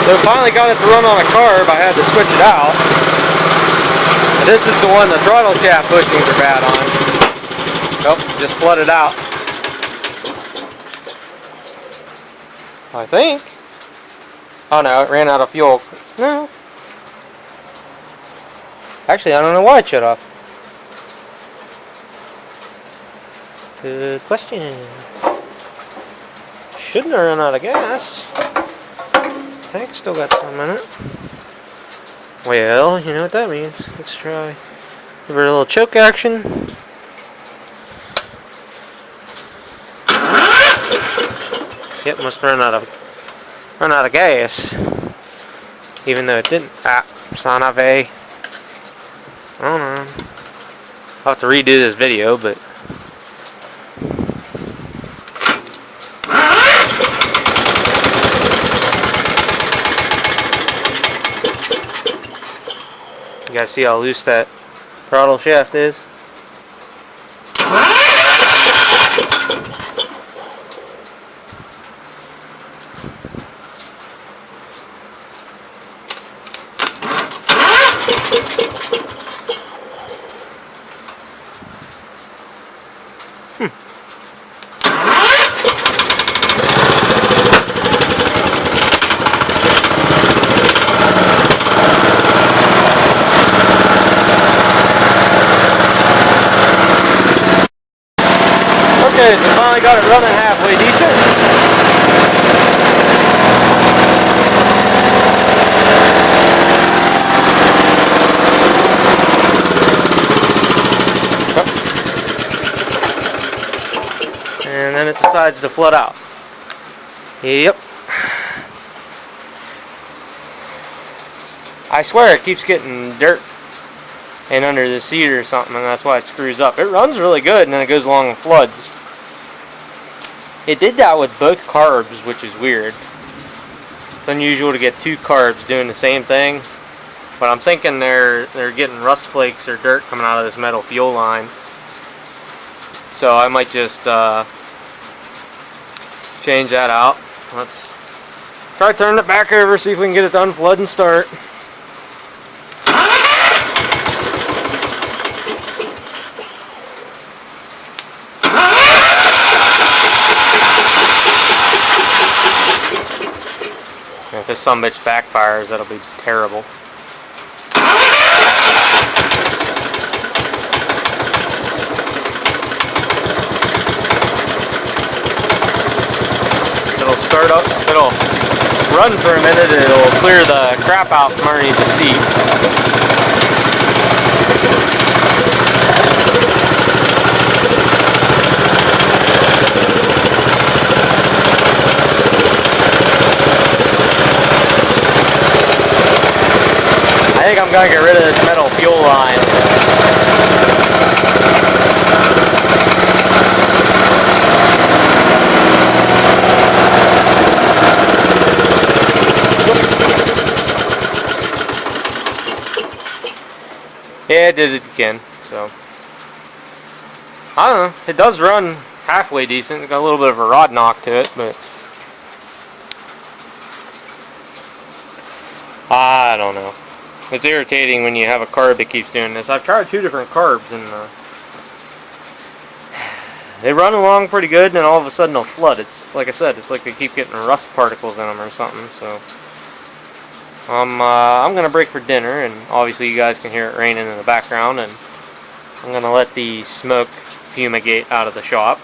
So finally got it to run on a carb. I had to switch it out. This is the one the throttle shaft bushings are bad on. Nope, just flooded out. I think. Oh no, it ran out of fuel. No. Actually, I don't know why it shut off. Good question. Shouldn't have run out of gas. Tank still got some in it. Well, you know what that means. Let's try. Give it a little choke action. Yep, must run out of gas. Even though it didn't. Ah, son of a. I don't know. I'll have to redo this video, but. You guys see how loose that throttle shaft is? Okay, so finally got it running halfway decent. And then it decides to flood out. Yep. I swear it keeps getting dirt in under the seat or something, and that's why it screws up. It runs really good, and then it goes along and floods. It did that with both carbs, which is weird. It's unusual to get two carbs doing the same thing, but I'm thinking they're getting rust flakes or dirt coming out of this metal fuel line. So I might just change that out. Let's try turning it back over, see if we can get it to unflood and start. If this sumbitch backfires, that'll be terrible. It'll start up, it'll run for a minute, and it'll clear the crap out from underneath the seat. I think I'm going to get rid of this metal fuel line. Yeah, it did it again, so. I don't know. It does run halfway decent. It's got a little bit of a rod knock to it, but. I don't know. It's irritating when you have a carb that keeps doing this. I've tried two different carbs and they run along pretty good, and then all of a sudden they'll flood. It's like I said, it's like they keep getting rust particles in them or something. So I'm gonna break for dinner, and obviously you guys can hear it raining in the background, and I'm gonna let the smoke fumigate out of the shop,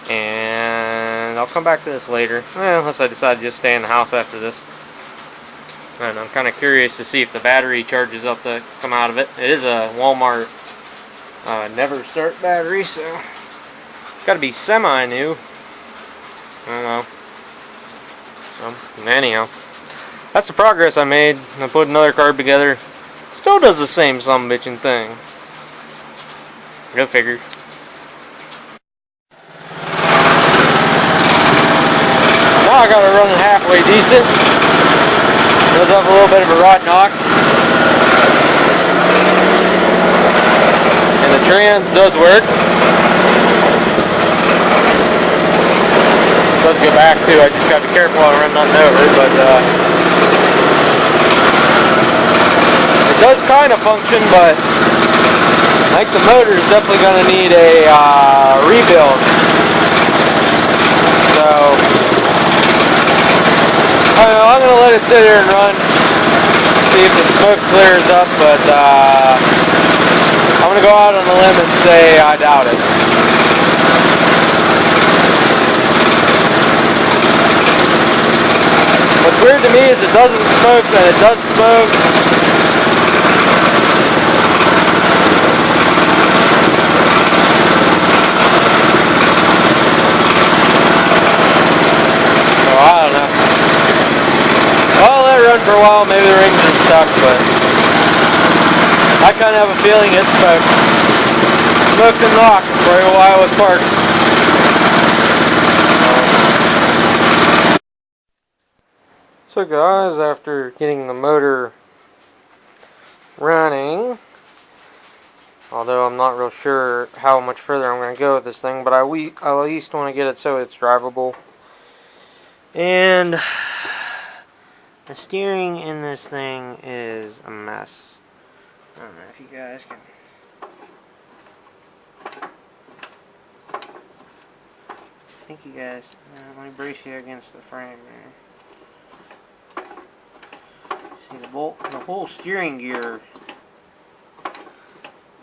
and I'll come back to this later. Unless I decide to just stay in the house after this. And I'm kind of curious to see if the battery charges up to come out of it. It is a Walmart never start battery, so it's got to be semi-new. I don't know. So, anyhow, that's the progress I made. I put another carb together. Still does the same sumbitching thing. Go figure. Now I got it running halfway decent. Does have a little bit of a rod knock. And the trans does work. It does go back too. I just got to be careful while I run nothing over, but does kind of function, but I think the motor is definitely going to need a rebuild. So I don't know, I'm going to let it sit here and run, see if the smoke clears up, but I'm going to go out on a limb and say I doubt it. What's weird to me is it doesn't smoke, and it does smoke. So I don't know. I'll let it run for a while, maybe the rings are stuck, but I kind of have a feeling it smoked. Smoked and knocked right while I was parked. So guys, after getting the motor running, although I'm not real sure how much further I'm going to go with this thing, but I at least want to get it so it's drivable. And the steering in this thing is a mess. I don't know if you guys can... I think you guys... let me brace you against the frame there. See, the whole steering gear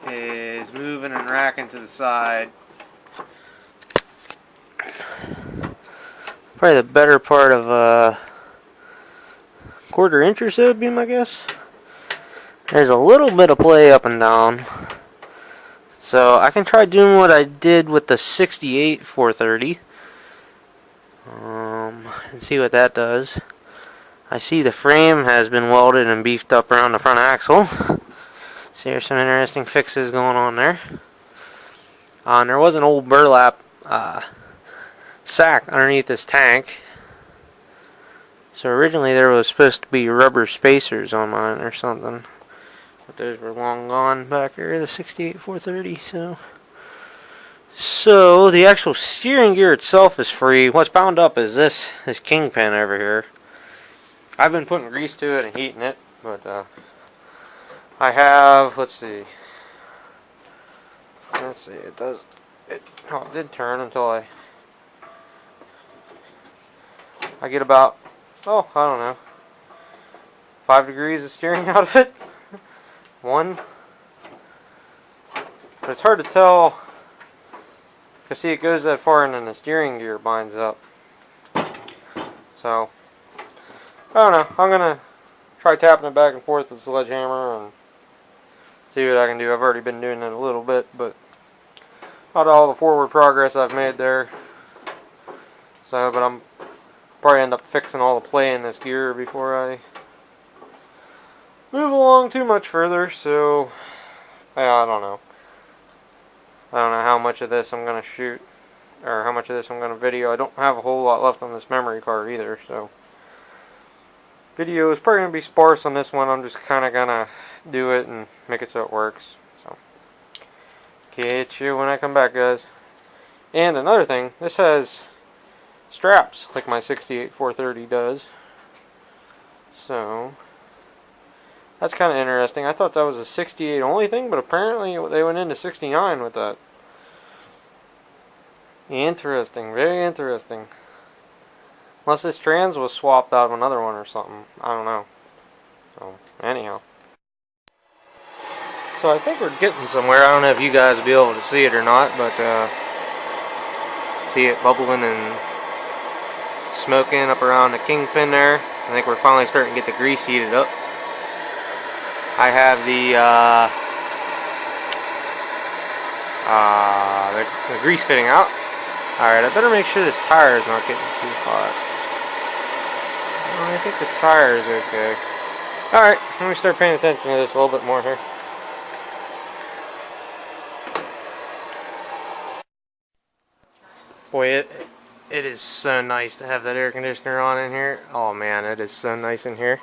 is moving and racking to the side. Probably the better part of a quarter inch or so would be my guess. There's a little bit of play up and down. So I can try doing what I did with the 68 430. And see what that does. I see the frame has been welded and beefed up around the front axle. So there's some interesting fixes going on there. And there was an old burlap sack underneath this tank. So originally there was supposed to be rubber spacers on mine or something. But those were long gone back here, the 68 430. So the actual steering gear itself is free. What's bound up is this kingpin over here. I've been putting grease to it and heating it, but I have, let's see, it did turn until I get about, I don't know, 5 degrees of steering out of it. 1. But it's hard to tell, because see, it goes that far and then the steering gear binds up. So I don't know. I'm going to try tapping it back and forth with the sledgehammer and see what I can do. I've already been doing it a little bit, but not all the forward progress I've made there. So, but I'm probably end up fixing all the play in this gear before I move along too much further. So, I don't know. I don't know how much of this I'm going to shoot, or how much of this I'm going to video. I don't have a whole lot left on this memory card either, so video is probably going to be sparse on this one. I'm just kind of going to do it and make it so it works. So, catch you when I come back, guys. And another thing, this has straps like my 68 430 does. So, that's kind of interesting. I thought that was a 68 only thing, but apparently they went into 69 with that. Interesting, very interesting. Unless this trans was swapped out of another one or something. I don't know. So, anyhow. So I think we're getting somewhere. I don't know if you guys will be able to see it or not, but see it bubbling and smoking up around the kingpin there. I think we're finally starting to get the grease heated up. I have the grease fitting out. Alright, I better make sure this tire is not getting too hot. I think the tire is okay. Alright, let me start paying attention to this a little bit more here. Boy, it is so nice to have that air conditioner on in here. Oh man, it is so nice in here.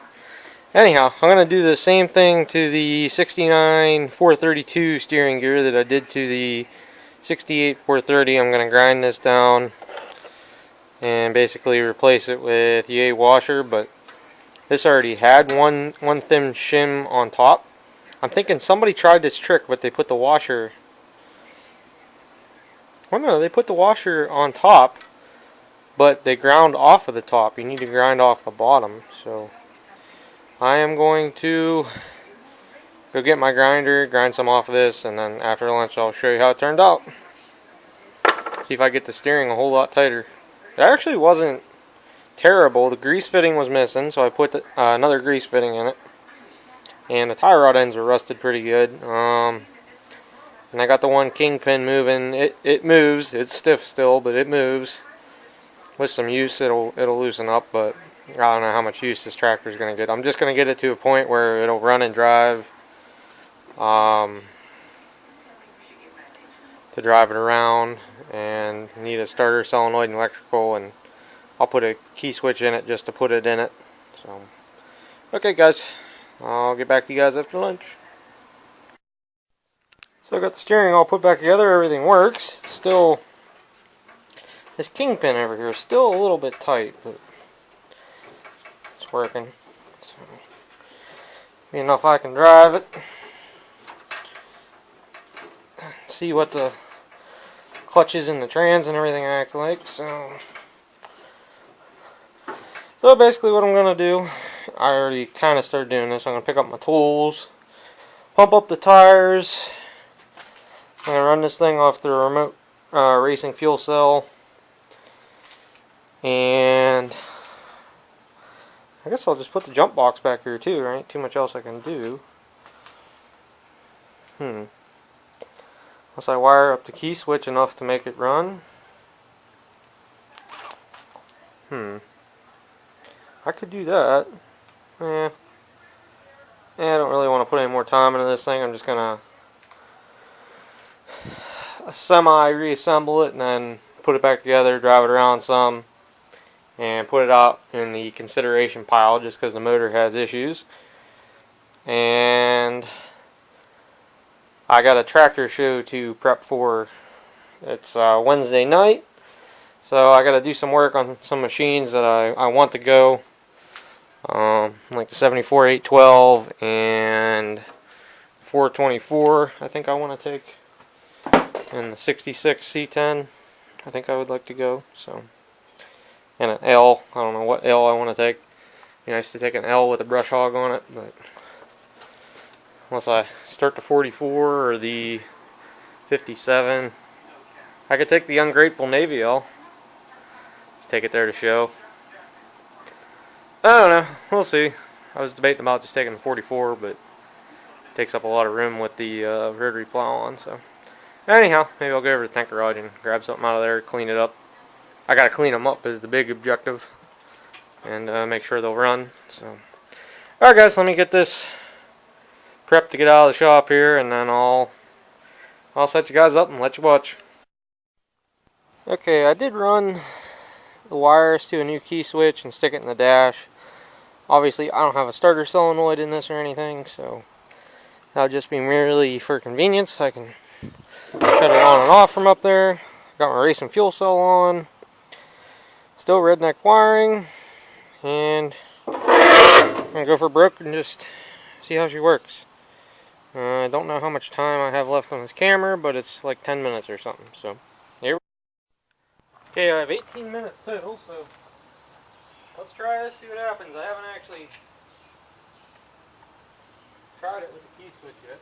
Anyhow, I'm going to do the same thing to the 69 432 steering gear that I did to the 68 430. I'm going to grind this down and basically replace it with Yay washer, but this already had one thin shim on top, I'm thinking somebody tried this trick, but they put the washer... Oh no, they put the washer on top, but they ground off of the top. You need to grind off the bottom. So I am going to go get my grinder, grind some off of this, and then after lunch I'll show you how it turned out. See if I get the steering a whole lot tighter. It actually wasn't terrible. The grease fitting was missing, so I put another grease fitting in it. And the tie rod ends were rusted pretty good. And I got the one kingpin moving. It moves. It's stiff still, but it moves. With some use, it'll loosen up. But I don't know how much use this tractor is going to get. I'm just going to get it to a point where it'll run and drive. To drive it around, and need a starter, solenoid, and electrical, and I'll put a key switch in it just to put it in it. So, okay, guys, I'll get back to you guys after lunch. So I got the steering all put back together. Everything works. It's still, this kingpin over here is still a little bit tight, but it's working. So, you know, if I can drive it, see what the clutches and the trans and everything act like. So basically what I'm going to do, I already kind of started doing this. I'm going to pick up my tools, pump up the tires. I'm going to run this thing off the remote racing fuel cell, and I guess I'll just put the jump box back here too. There ain't too much else I can do. Unless I wire up the key switch enough to make it run. I could do that. I don't really want to put any more time into this thing. I'm just gonna semi-reassemble it and then put it back together, drive it around some, and put it out in the consideration pile just because the motor has issues. And I got a tractor show to prep for. It's Wednesday night, so I got to do some work on some machines that I want to go, like the 74 812 and 424. I think I want to take, and the 66 C10. I think I would like to go. So, and an L. I don't know what L I want to take. It'd be nice to take an L with a brush hog on it, but unless I start the 44 or the 57. I could take the Ungrateful Navy L. Take it there to show. I don't know. We'll see. I was debating about just taking the 44, but it takes up a lot of room with the rotary plow on. So anyhow, maybe I'll go over to the tank garage and grab something out of there, clean it up. I gotta clean them up is the big objective, and make sure they'll run. So, all right, guys, let me get this prep to get out of the shop here, and then I'll set you guys up and let you watch. Okay, I did run the wires to a new key switch and stick it in the dash. Obviously, I don't have a starter solenoid in this or anything, so that'll just be merely for convenience. I can shut it on and off from up there. Got my racing fuel cell on. Still redneck wiring, and I'm gonna go for broke and just see how she works. I don't know how much time I have left on this camera, but it's like 10 minutes or something. So here we go. Okay, I have 18 minutes total, so let's try this, see what happens. I haven't actually tried it with the key switch yet.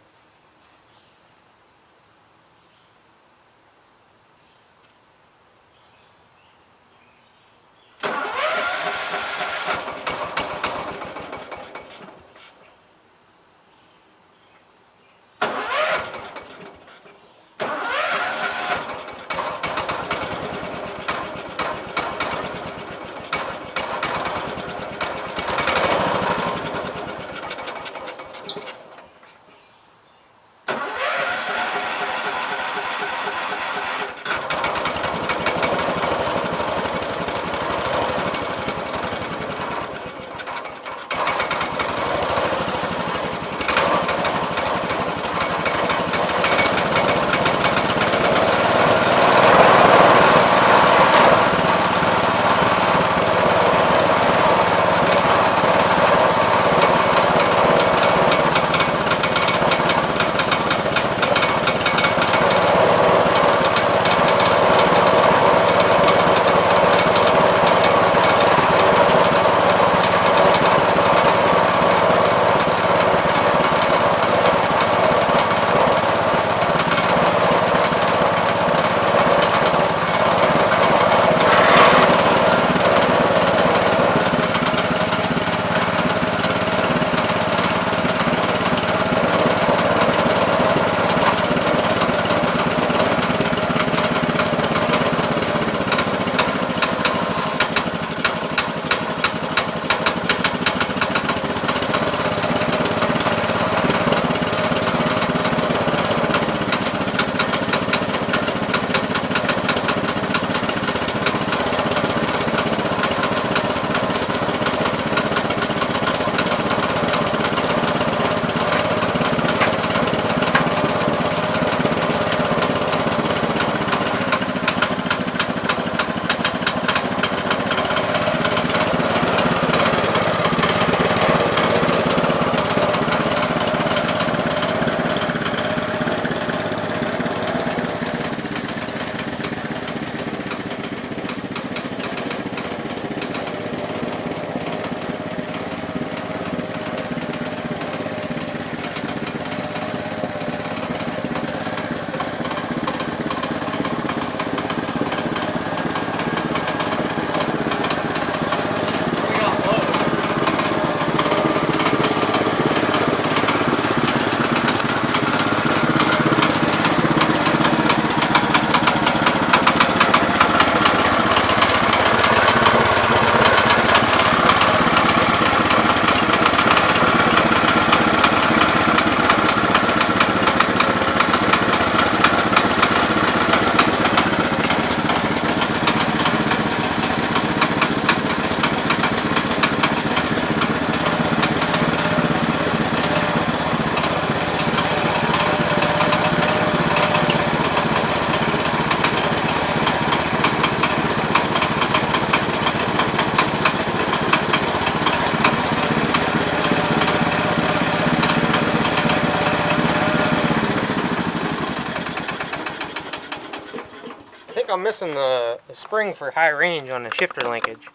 I'm missing the spring for high range on the shifter linkage.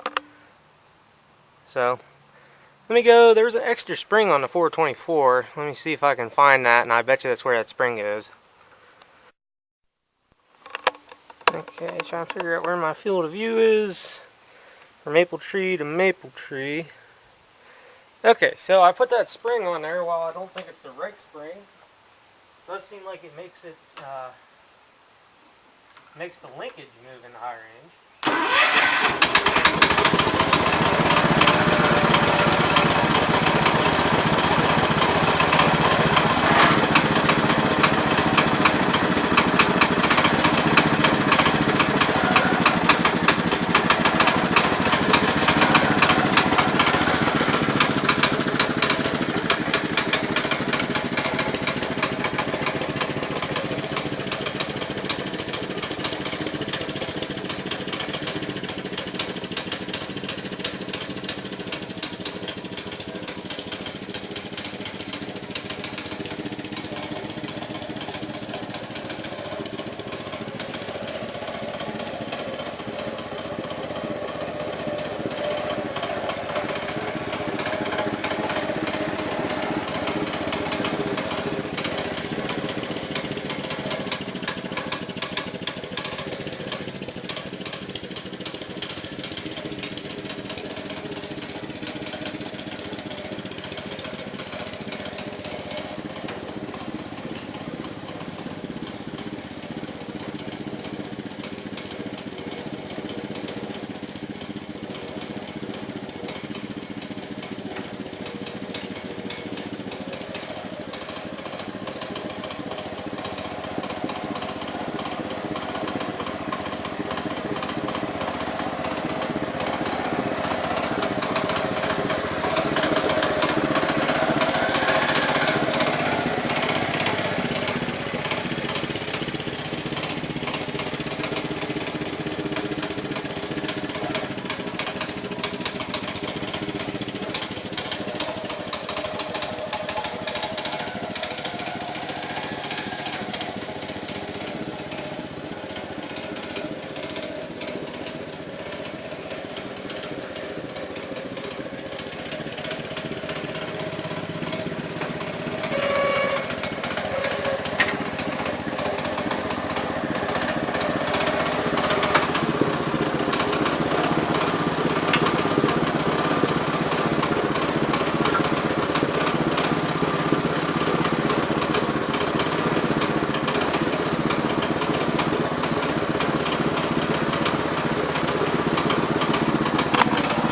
So let me go. There's an extra spring on the 424. Let me see if I can find that, and I bet you that's where that spring goes. Okay, trying to figure out where my field of view is. From maple tree to maple tree. Okay, so I put that spring on there. While I don't think it's the right spring, it does seem like it makes it makes the linkage move in high range.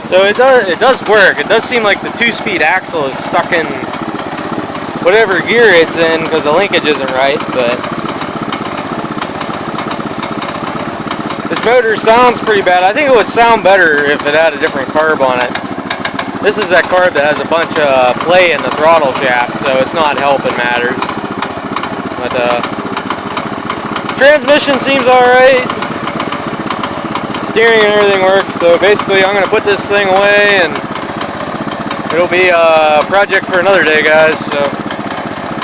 So it does work. It does seem like the 2-speed axle is stuck in whatever gear it's in because the linkage isn't right, but this motor sounds pretty bad. I think it would sound better if it had a different carb on it. This is that carb that has a bunch of play in the throttle shaft, so it's not helping matters. But transmission seems alright. Steering and everything works, so basically I'm going to put this thing away and it'll be a project for another day, guys. So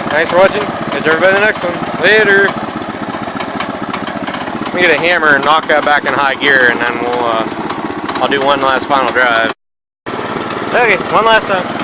thanks for watching. Catch everybody in the next one. Later. Let me get a hammer and knock that back in high gear, and then I'll do one last final drive. Okay, one last time.